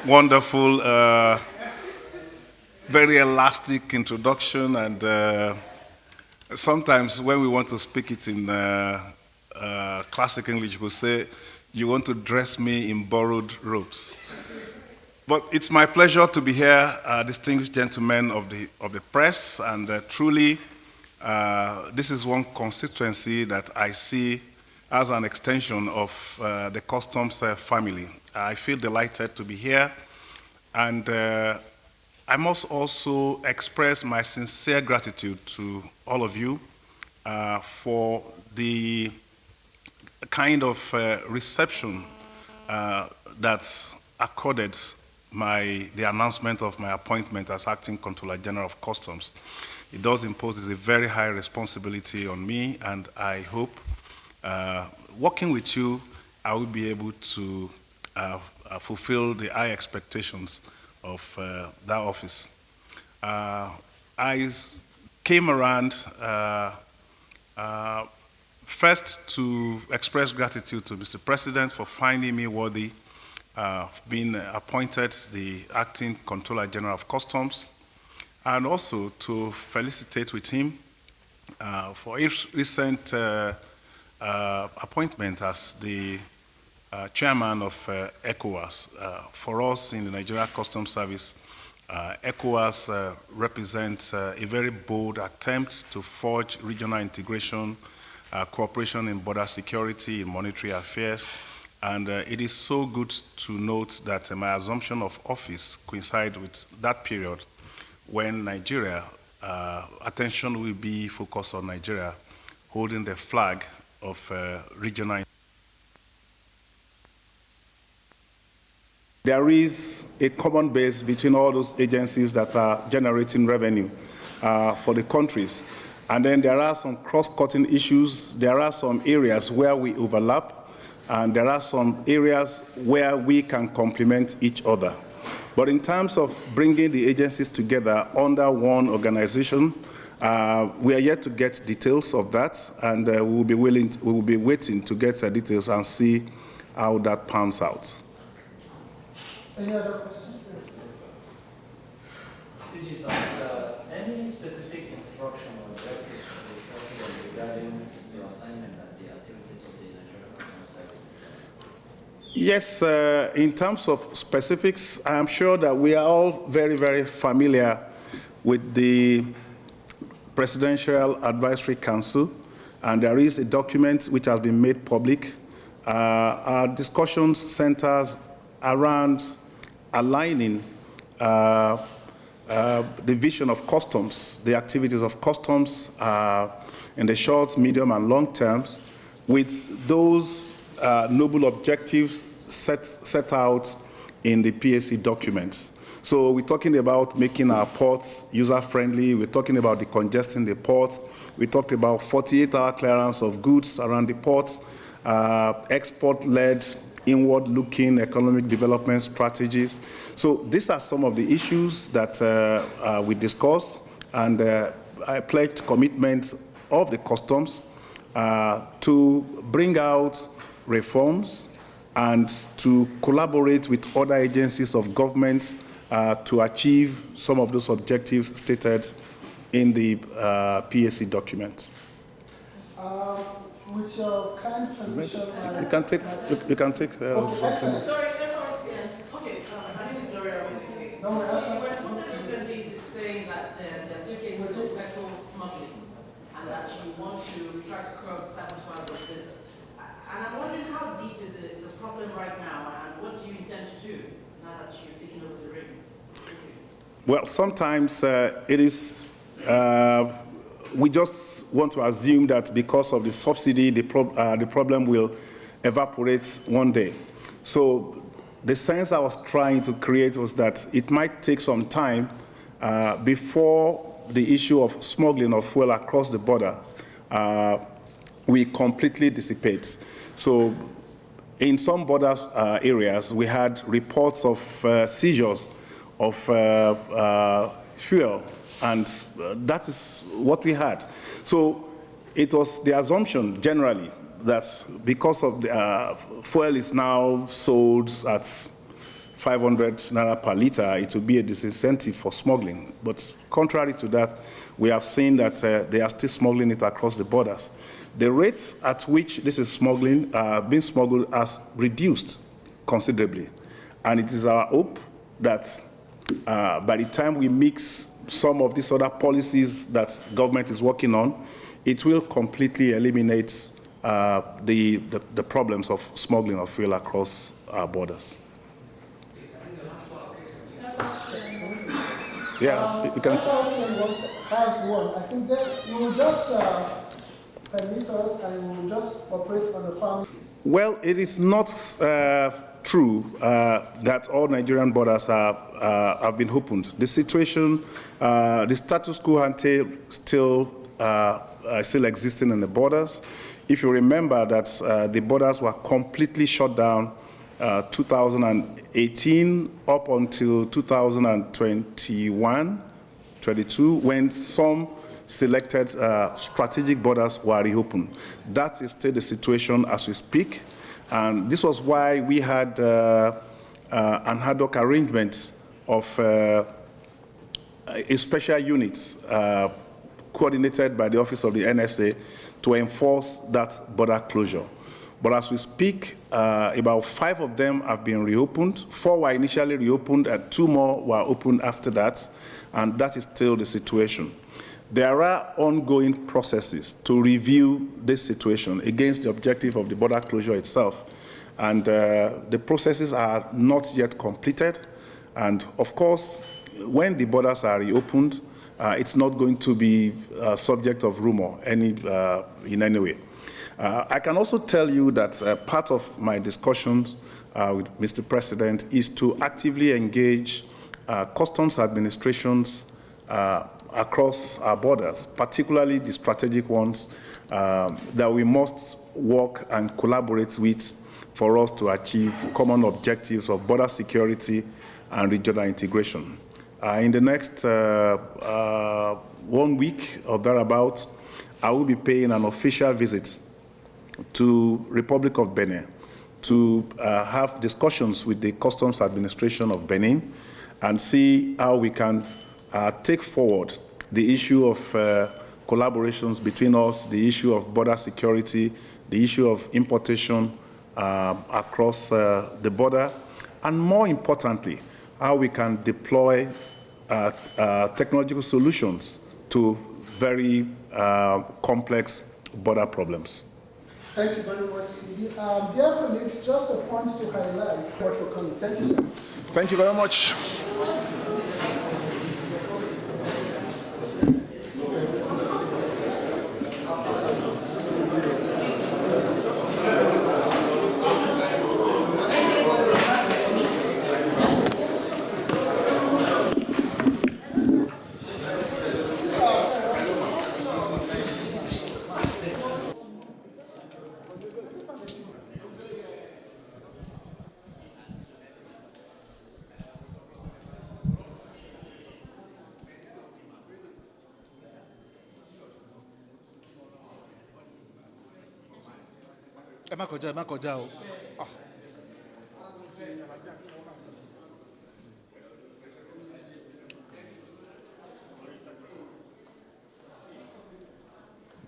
wonderful, very elastic introduction, and sometimes when we want to speak it in classic English, we'll say, "You want to dress me in borrowed robes." But it's my pleasure to be here, distinguished gentlemen of the press, and truly, this is one constituency that I see as an extension of the customs family. I feel delighted to be here, and I must also express my sincere gratitude to all of you for the kind of reception that's accorded the announcement of my appointment as Acting Controller General of Customs. It does impose a very high responsibility on me, and I hope working with you, I will be able to fulfill the high expectations of that office. I came around first to express gratitude to Mr. President for finding me worthy of being appointed the Acting Controller General of Customs, and also to felicitate with him for his recent appointment as the chairman of ECOWAS. For us in the Nigeria Customs Service, ECOWAS represents a very bold attempt to forge regional integration, cooperation in border security, in monetary affairs, and it is so good to note that my assumption of office coincides with that period when Nigeria, attention will be focused on Nigeria holding the flag of regional. There is a common base between all those agencies that are generating revenue for the countries. And then there are some cross-cutting issues. There are some areas where we overlap, and there are some areas where we can complement each other. But in terms of bringing the agencies together under one organization, we are yet to get details of that, and we will be waiting to get the details and see how that pans out. Any other questions? Any specific instruction or directives to the President regarding your assignment and the activities of the Nigerian Customs Service? Yes, in terms of specifics, I am sure that we are all very, very familiar with the Presidential Advisory Council, and there is a document which has been made public. Our discussions centers around aligning the vision of customs, the activities of customs in the short, medium, and long terms with those noble objectives set out in the PAC documents. So we're talking about making our ports user-friendly. We're talking about decongesting the ports. We talked about 48-hour clearance of goods around the ports, export-led, inward-looking economic development strategies. So these are some of the issues that we discussed, and I pledged commitment of the customs to bring out reforms and to collaborate with other agencies of government to achieve some of those objectives stated in the PAC document. With your kind permission, you can take. Excellent. Sorry, okay, my name is Gloria. So you were quoted recently saying that there's still cases of petrol smuggling and that you want to try to curb sabotage of this. And I'm wondering how deep is the problem right now, and what do you intend to do now that you're taking over the reins? Well, sometimes it is. We just want to assume that because of the subsidy, the problem will evaporate one day. So the sense I was trying to create was that it might take some time before the issue of smuggling of fuel across the border will completely dissipate. So in some border areas, we had reports of seizures of fuel, and that is what we had. So it was the assumption generally that because of the fuel is now sold at 500 naira per liter, it will be a disincentive for smuggling. But contrary to that, we have seen that they are still smuggling it across the borders. The rates at which this is being smuggled has reduced considerably. And it is our hope that by the time we mix some of these other policies that government is working on, it will completely eliminate the problems of smuggling of fuel across our borders. Yeah, you can. Has one. I think that you will just permit us and you will just operate on the farm. Well, it is not true that all Nigerian borders have been opened. The situation, the status quo ante still existing in the borders. If you remember that the borders were completely shut down 2018 up until 2021, 22, when some selected strategic borders were reopened. That is still the situation as we speak. And this was why we had an ad hoc arrangement of a special unit coordinated by the Office of the NSA to enforce that border closure. But as we speak, about 5 of them have been reopened. 4 were initially reopened and 2 more were opened after that. And that is still the situation. There are ongoing processes to review this situation against the objective of the border closure itself. And the processes are not yet completed. And of course, when the borders are reopened, it's not going to be subject of rumor in any way. I can also tell you that part of my discussions with Mr. President is to actively engage customs administrations across our borders, particularly the strategic ones that we must work and collaborate with for us to achieve common objectives of border security and regional integration. In the next 1 week or thereabouts, I will be paying an official visit to Republic of Benin to have discussions with the Customs Administration of Benin and see how we can take forward the issue of collaborations between us, the issue of border security, the issue of importation across the border, and more importantly, how we can deploy technological solutions to very complex border problems. Thank you very much, CD. Dear colleagues, just a point to highlight what we're coming. Thank you, sir. Thank you very much. ẹ má kọjá o.